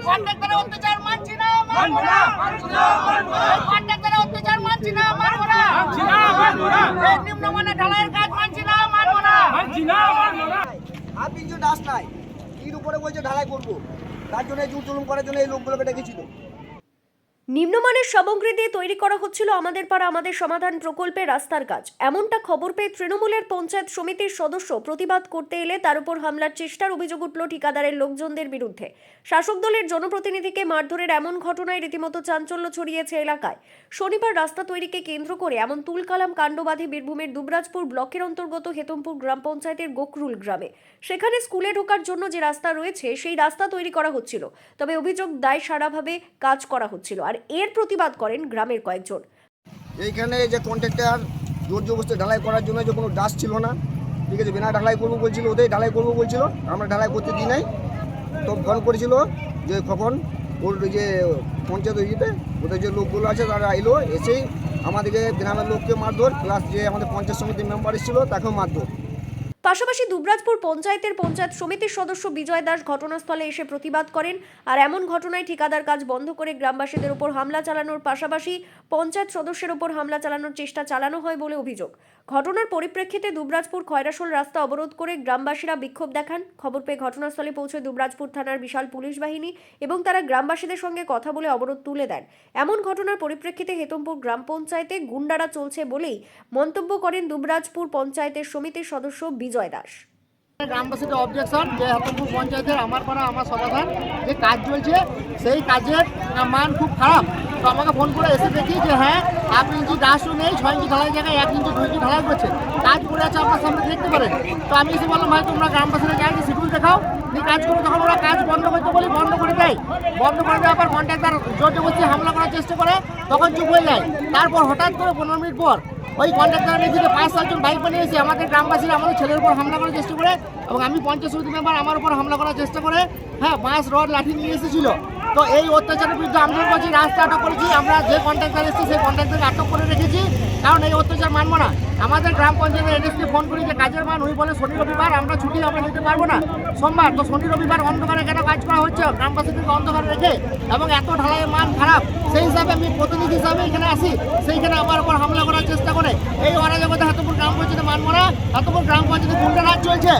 কন্ট্রাক্টরের অত্যাচার মানছি না, মানবো না, কন্ট্রাক্টরের অত্যাচার মানছি না, মানবো না, এই নিম্নমানের ঢালাইয়ের কাজ মানছি না, মানবো না। 1/2 ইঞ্চি ডাস্ট নাই, এর উপরে বলছে ঢালাই করবো, তার জন্য জুট জুলুম করার জন্য এই লোকগুলোকে ডেকেছিল। নিম্নমানের সামগ্রী দিয়ে তৈরি করা হচ্ছিল আমাদের পাড়া আমাদের সমাধান প্রকল্পে রাস্তার কাজ। এমনটা খবর পেয়ে তৃণমূলের পঞ্চায়েত সমিতির সদস্য প্রতিবাদ করতে এলে তার উপর হামলার চেষ্টার অভিযোগ উঠল ঠিকাদারের লোকজনদের বিরুদ্ধে। শাসক দলের জনপ্রতিনিধিকে মারধরের এমন ঘটনায় রীতিমতো চাঞ্চল্য ছড়িয়েছে এলাকায়। শনিবার রাস্তা তৈরিকে কেন্দ্র করে এমন তুলকালাম কাণ্ড বাঁধে বীরভূমের দুবরাজপুর ব্লকের অন্তর্গত হেতমপুর গ্রাম পঞ্চায়েতের গোকরুল গ্রামে। সেখানে স্কুলে ঢোকার জন্য যে রাস্তা রয়েছে সেই রাস্তা তৈরি করা হচ্ছিল, তবে অভিযোগ দায় সারাভাবে কাজ করা হচ্ছিল, আর এর প্রতিবাদ করেন গ্রামের কয়েকজন। এইখানে যে কন্ট্রাক্টর জোর জবরদস্তি ঢালাই করার জন্য যে কোনো ডাস্ট ছিল না, ঠিক আছে, বিনা ঢালাই করবো বলছিল, ওদের ঢালাই করবো বলছিল, আমরা ঢালাই করতে দিই নাই। তো ফোন করেছিল যে কখন ওর যে পঞ্চায়েত ইয়েতে ওদের যে লোকগুলো আছে তারা এলো, এসেই আমাদেরকে গ্রামের লোককে মারধর, প্লাস যে আমাদের পঞ্চায়েত সমিতির মেম্বার এসেছিলো তাকেও মারধর। পাশাপাশি দুবরাজপুর পঞ্চায়েতের পঞ্চায়েত সমিতির সদস্য বিজয় দাস ঘটনাস্থলে এসে প্রতিবাদ করেন। আর এমন ঘটনায় ঠিকাদার কাজ বন্ধ করে গ্রামবাসীদের উপর হামলা চালানোর পাশাপাশি পঞ্চায়েত সদস্যের উপর হামলা চালানোর চেষ্টা চালানো হয় বলে অভিযোগ। ঘটনার পরিপ্রেক্ষিতে দুবরাজপুর খয়রাশোল রাস্তা অবরোধ করে গ্রামবাসীরা বিক্ষোভ দেখান। খবর পেয়ে ঘটনাস্থলে পৌঁছে দুবরাজপুর থানার বিশাল পুলিশ বাহিনী এবং তারা গ্রামবাসীদের সঙ্গে কথা বলে অবরোধ তুলে দেন। এমন ঘটনার পরিপ্রেক্ষিতে হেতমপুর গ্রাম পঞ্চায়েতে গুন্ডারা চলছে বলেই মন্তব্য করেন দুবরাজপুর পঞ্চায়েতের সমিতির সদস্য বিজয় দাস। গ্রামবাসীদের অবজেকশন যে হেতমপুর পঞ্চায়েতের আমার পাড়া আমার সমাধান যে কাজ চলছে সেই কাজের মান খুব খারাপ। তো আমাকে ফোন করে এসে দেখি যে হ্যাঁ 1 ইঞ্চি ডাস্টও নেই, 6 ইঞ্চি ঢালাই জায়গায় 1 ইঞ্চি 2 ইঞ্চি ঢালাই করছে, কাজ করে আছে আপনার সামনে দেখতে পারেন। তো আমি এসে বললাম ভাই তোমরা গ্রামবাসীরা যাই শিডিউল দেখাও, নিয়ে কাজ করে, তখন ওরা কাজ বন্ধ করতে বলি বন্ধ করে দেয়। বন্ধ করে দেওয়ার পর কন্ট্রাক্টর জোর জবরদস্তি হামলা করার চেষ্টা করে, তখন চুপ হয়ে যায়। তারপর হঠাৎ করে 15 মিনিট পর ওই কন্ট্রাক্টর নিজেকে 5-7 জন বাইক বানিয়ে এসে আমাদের গ্রামবাসীরা আমাদের ছেলের উপর হামলা করার চেষ্টা করে, এবং আমি পঞ্চায়েত সমিতি মেম্বার আমার উপর হামলা করার চেষ্টা করে, হ্যাঁ বাঁশ রড লাঠি নিয়ে এসেছিল। তো এই অত্যাচারের বিরুদ্ধে আন্দোলন করছি, রাস্তা আটক করেছি, আমরা যে কন্ট্রাক্টর এসেছি সেই কন্ট্রাক্টরকে আটক করে রেখেছি, কারণ এই অত্যাচার মানবো না। আমাদের গ্রাম পঞ্চায়েতের এনএসকে ফোন করি যে কাজের মান, উনি বলে শনি রবিবার আমরা ছুটি আমরা নিতে পারবো না, সোমবার। তো শনি রবিবার অন্ধকারে কেন কাজ করা হচ্ছে গ্রামবাসীদেরকে অন্ধকারে রেখে, এবং এত ঢালাইয়ের মান খারাপ, সেই হিসাবে আমি প্রতিনিধি হিসাবে এখানে আসি, সেইখানে আমার উপর হামলা করার চেষ্টা করে। এই অরাজকতা হেতমপুর গ্রাম পঞ্চায়েতে মানবো না, হেতমপুর গ্রাম পঞ্চায়েতে গুন্ডা রাজ চলছে।